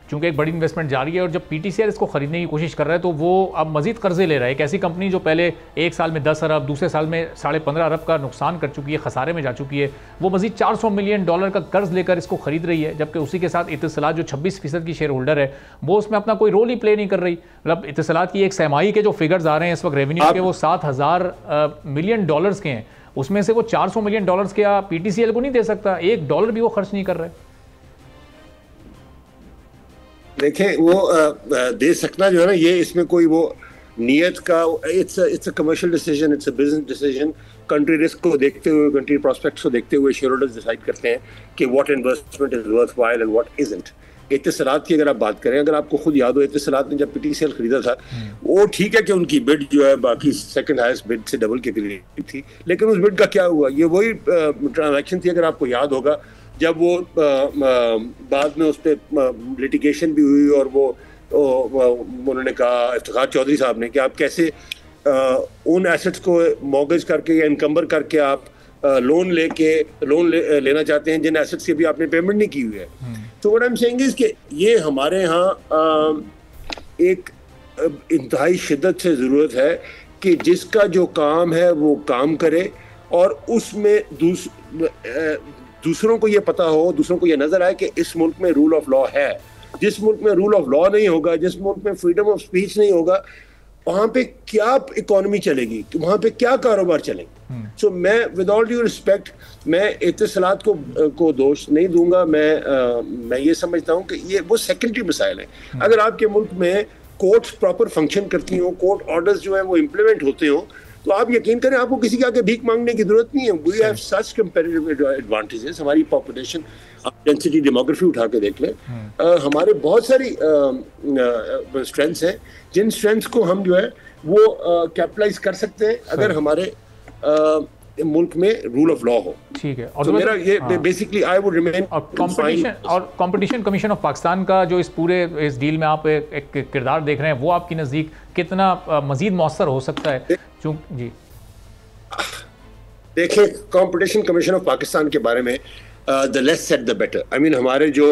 चूंकि एक बड़ी इन्वेस्टमेंट जारी है और जब पीटीसीएल इसको खरीदने की कोशिश कर रहा है तो वो अब मजीद कर्जे ले रहा है। एक ऐसी कंपनी जो पहले एक साल में 10 अरब, दूसरे साल में 15.5 अरब का नुकसान कर चुकी है, खसारे में जा चुकी है, वो मजीद $400 मिलियन का कर्ज लेकर इसको खरीद रही है, जबकि उसी के साथ इत्तिसलात जो 26% की शेयर होल्डर है वो उसमें अपना कोई रोल ही प्ले नहीं कर रही। मतलब इत्तिसलात की एक सहमाही के जो फिगर्स आ रहे हैं इस वक्त रेवेन्यू के, वो $7,000 मिलियन के हैं, उसमें से वो $400 मिलियन क्या पीटीसीएल को नहीं दे सकता? $1 भी वो खर्च नहीं कर रहे। देखें वो दे सकना जो है ना, ये इसमें कोई वो नियत का, it's a commercial decision, it's a business decision. Country risk को देखते हुए, कंट्री प्रोस्पेक्ट्स को देखते हुए शेयर होल्डर्स डिसाइड करते हैं कि what investment is worthwhile and what isn't. Etisalat की अगर आप बात करें, अगर आपको खुद याद हो, इत्तिसलात ने जब पीटीसीएल खरीदा था, वो ठीक है कि उनकी बिड जो है बाकी सेकंड हाईएस्ट बिड से डबल के करीब थी, लेकिन उस बिड का क्या हुआ? ये वही ट्रांजैक्शन थी, अगर आपको याद होगा, जब वो बाद में उस पर लिटिगेशन भी हुई और वो उन्होंने कहा, इफ्तिखार चौधरी साहब ने, कि आप कैसे उन एसेट्स को मॉर्गेज करके या इनकम्बर करके आप लोन लेना चाहते हैं जिन एसेट्स की भी आपने पेमेंट नहीं की हुई है। तो what I am saying is कि ये हमारे यहाँ एक इंतहाई शिद्दत से ज़रूरत है कि जिसका जो काम है वो काम करे, और उसमें दूसरों को ये पता हो, दूसरों को ये नजर आए कि इस मुल्क में रूल ऑफ लॉ है। जिस मुल्क में रूल ऑफ लॉ नहीं होगा, जिस मुल्क में फ्रीडम ऑफ स्पीच नहीं होगा, वहां पे क्या इकोनॉमी चलेगी, वहां पे क्या कारोबार चलेंगे? सो मैं विद ऑल ड्यू रिस्पेक्ट, मैं इत्तिसलात को दोष नहीं दूंगा। मैं ये समझता हूँ कि ये वो सेकेंडरी मसाइल है। अगर आपके मुल्क में कोर्ट्स प्रॉपर फंक्शन करती हो, कोर्ट ऑर्डर्स जो है वो इम्प्लीमेंट होते हो, तो आप यकीन करें आपको किसी के आगे भीख मांगने की जरूरत नहीं है। We have such comparative advantages. हमारी पॉपुलेशन, आप डेंसिटी, डेमोग्राफी उठा के देख लें, हमारे बहुत सारी स्ट्रेंथ्स हैं, जिन स्ट्रेंथ्स को हम जो है वो कैपिटलाइज कर सकते हैं अगर हमारे मुल्क में रूल ऑफ लॉ हो। ठीक है। और तो मेरा ये basically I would remain. Competition commission of Pakistan का जो इस डील में आप एक किरदार देख रहे हैं, वो आपकी नज़दीक कितना मजीद मौसर हो सकता है? जी देखिए, कंपटीशन कमीशन ऑफ पाकिस्तान के बारे में the less said the better. I mean हमारे जो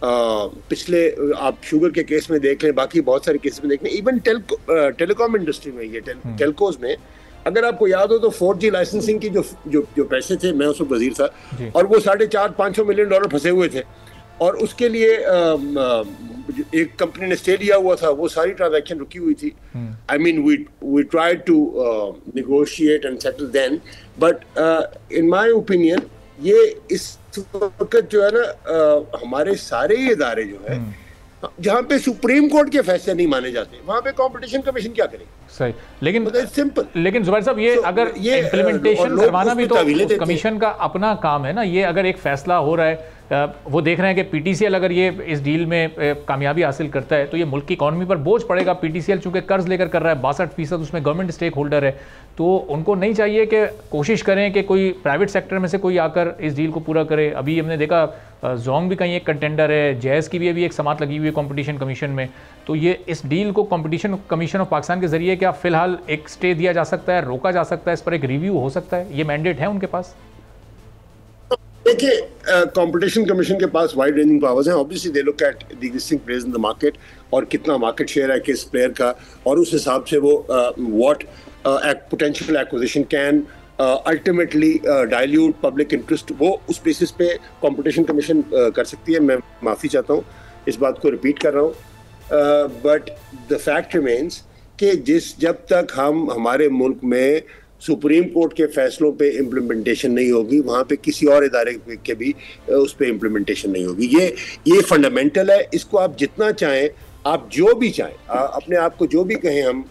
पिछले, आप शुगर के केस में देख लें, बाकी बहुत सारे केस में देख लें, इवन टेलीकॉम इंडस्ट्री में, ये टेलकोज में, अगर आपको याद हो तो 4G लाइसेंसिंग की जो पैसे थे, मैं उस वक्त वजीर था, और वो $450-500 मिलियन फंसे हुए थे, और उसके लिए एक कंपनी ने स्टे लिया हुआ था, वो सारी ट्रांजैक्शन रुकी हुई थी। I mean we tried to negotiate and settle then, but in my opinion ये इस वक्त जो है ना, हमारे सारे इदारे जो है जहाँ पे सुप्रीम कोर्ट के फैसले नहीं माने जाते, वहाँ पे कंपटीशन कमिशन क्या करे? सही, लेकिन सिंपल। लेकिन जुबैर साहब, ये अगर ये इम्प्लीमेंटेशन करवाना भी तो कमीशन का अपना काम है ना। ये अगर एक फैसला हो रहा है, वो देख रहे हैं कि पीटीसीएल अगर ये इस डील में कामयाबी हासिल करता है तो ये मुल्क की इकॉनमी पर बोझ पड़ेगा। पीटीसीएल चूंकि कर्ज लेकर कर रहा है, 62% उसमें गवर्नमेंट स्टेक होल्डर है, तो उनको नहीं चाहिए कि कोशिश करें कि कोई प्राइवेट सेक्टर में से कोई आकर इस डील को पूरा करे। अभी हमने देखा जोंग भी कहीं एक कंटेंडर है, जैस की भी अभी एक समात लगी हुई है कंपटीशन कमीशन में। तो ये इस डील को कंपटीशन कमीशन ऑफ पाकिस्तान के जरिए क्या फिलहाल एक स्टे दिया जा सकता है, रोका जा सकता है, इस पर एक रिव्यू हो सकता है? ये मैंडेट है उनके पास? देखिए, कंपटीशन कमीशन के पास वाइड रेंजिंग पावर्स हैं। Obviously they look at the existing players in the market और कितना मार्केट शेयर है किस प्लेयर का, और उस हिसाब से वो what potential acquisition can ultimately dilute public interest, वो उस बेसिस पे कंपटीशन कमीशन कर सकती है। मैं माफ़ी चाहता हूँ, इस बात को रिपीट कर रहा हूँ, बट द फैक्ट रिमेन्स कि जब तक हमारे मुल्क में सुप्रीम कोर्ट के फैसलों पे इम्प्लीमेंटेशन नहीं होगी, वहाँ पे किसी और इदारे के भी उस पे इम्प्लीमेंटेशन नहीं होगी। ये फंडामेंटल है। इसको आप जितना चाहें, आप जो भी चाहें, अपने आप को जो भी कहें, हम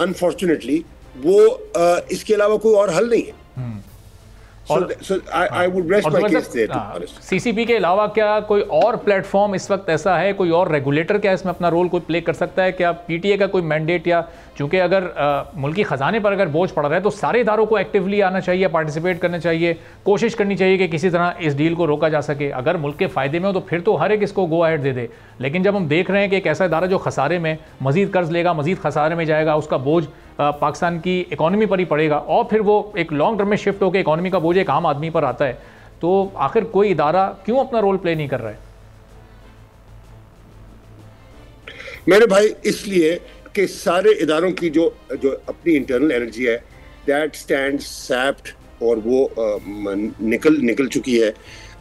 अनफॉर्चुनेटली वो इसके अलावा कोई और हल नहीं है। सीसीपी के अलावा क्या कोई और प्लेटफॉर्म इस वक्त ऐसा है, कोई और रेगुलेटर क्या इसमें अपना रोल कोई प्ले कर सकता है? क्या पीटीए का कोई मैंडेट, या चूंकि अगर मुल्की खजाने पर अगर बोझ पड़ रहा है तो सारे इदारों को एक्टिवली आना चाहिए, पार्टिसिपेट करना चाहिए, कोशिश करनी चाहिए कि किसी तरह इस डील को रोका जा सके। अगर मुल्क के फ़ायदे में हो तो फिर तो हर एक इसको गो अहेड दे दे, लेकिन जब हम देख रहे हैं कि एक ऐसा इदारा जो खसारे में मजीद कर्ज लेगा, मजीद खसारे में जाएगा, उसका बोझ पाकिस्तान की इकॉनमी पर ही पड़ेगा, और फिर वो एक लॉन्ग टर्म में शिफ्ट होकर इकॉनमी का बोझ एक आम आदमी पर आता है, तो आखिर कोई इदारा क्यों अपना रोल प्ले नहीं कर रहा है? मेरे भाई इसलिए कि सारे इदारों की जो अपनी इंटरनल एनर्जी है दैट स्टैंड सैप्ड और वो निकल चुकी है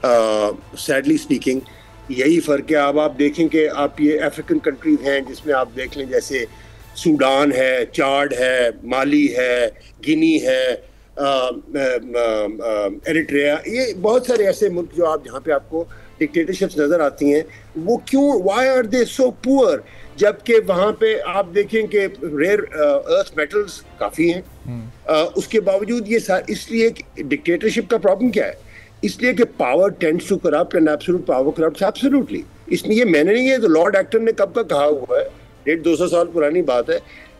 सैडली स्पीकिंग। यही फ़र्क है। अब आप देखें कि आप ये अफ्रीकन कंट्रीज हैं जिसमें आप देख लें जैसे सूडान है, चाड है, माली है, गिनी है, एरिट्रिया, ये बहुत सारे ऐसे मुल्क जो आप जहाँ पे आपको डिक्टेटरशिप्स नज़र आती हैं। वो क्यों, why are they so poor, जबकि वहाँ पे आप देखें कि रेयर अर्थ मेटल्स काफ़ी हैं। उसके बावजूद ये इसलिए डिक्टेटरशिप का प्रॉब्लम क्या है? इसलिए कि power tends to corrupt and absolute power corrupts absolutely. इसलिए मैंने नहीं, ये तो लॉर्ड एक्टन ने कब का कहा हुआ है, 150-200 साल पुरानी बात है।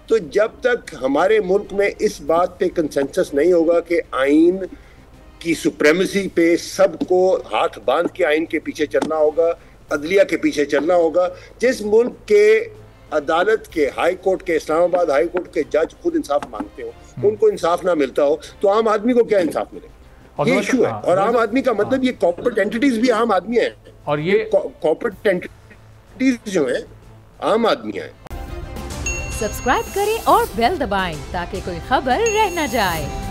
तो जब तक हमारे मुल्क में इस बात पे कंसेंसस नहीं होगा कि आइन की सुप्रेमेसी पे सबको हाथ बांध के आइन के पीछे चलना होगा, अदलिया के पीछे चलना होगा, जिस मुल्क के अदालत के, हाई कोर्ट के, इस्लामाबाद हाई कोर्ट के जज खुद इंसाफ मांगते हो, उनको इंसाफ ना मिलता हो, तो आम आदमी को क्या इंसाफ मिलेगा? ये इशू है। और आम आदमी का मतलब ये कॉर्पोरेट एंटिटीज भी आम आदमी हैं, और ये कॉर्पोरेट एंटिटीज जो है आम आदमी हैं। सब्सक्राइब करें और बेल दबाएं ताकि कोई खबर रह न जाए।